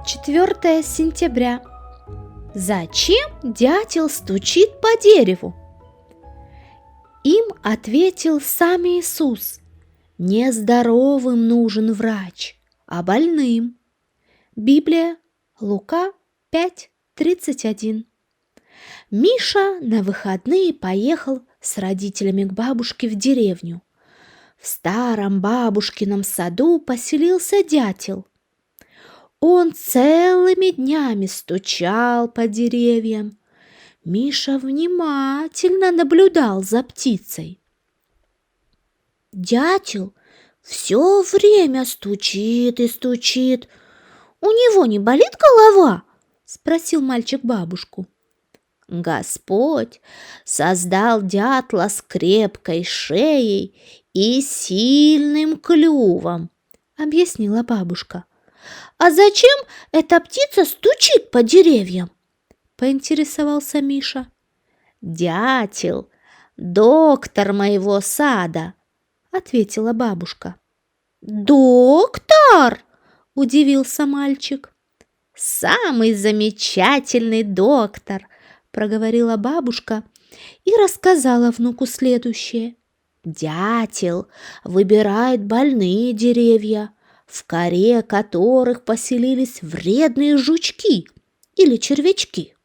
4 сентября. Зачем дятел стучит по дереву? Им ответил сам Иисус: не здоровым нужен врач, а больным. Библия, Лука 5:31. Миша на выходные поехал с родителями к бабушке в деревню. В старом бабушкином саду поселился дятел. Он целыми днями стучал по деревьям. Миша внимательно наблюдал за птицей. Дятел все время стучит и стучит. «У него не болит голова?» — спросил мальчик бабушку. «Господь создал дятла с крепкой шеей и сильным клювом», — объяснила бабушка. «А зачем эта птица стучит по деревьям?» — поинтересовался Миша. «Дятел — доктор моего сада», — ответила бабушка. «Доктор?» — удивился мальчик. «Самый замечательный доктор», — проговорила бабушка и рассказала внуку следующее. «Дятел выбирает больные деревья, в коре которых поселились вредные жучки или червячки.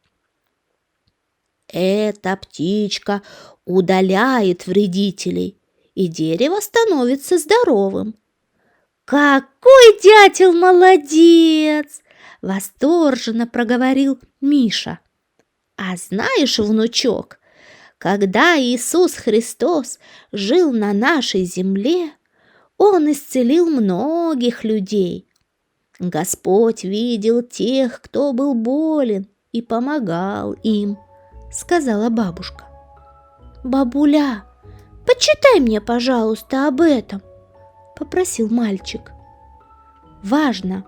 Эта птичка удаляет вредителей, и дерево становится здоровым». «Какой дятел молодец!» — восторженно проговорил Миша. «А знаешь, внучок, когда Иисус Христос жил на нашей земле, Он исцелил многих людей. Господь видел тех, кто был болен, и помогал им», — сказала бабушка. «Бабуля, почитай мне, пожалуйста, об этом», — попросил мальчик. Важно!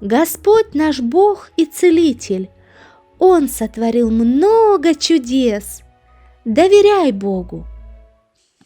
Господь наш Бог и Целитель. Он сотворил много чудес. Доверяй Богу.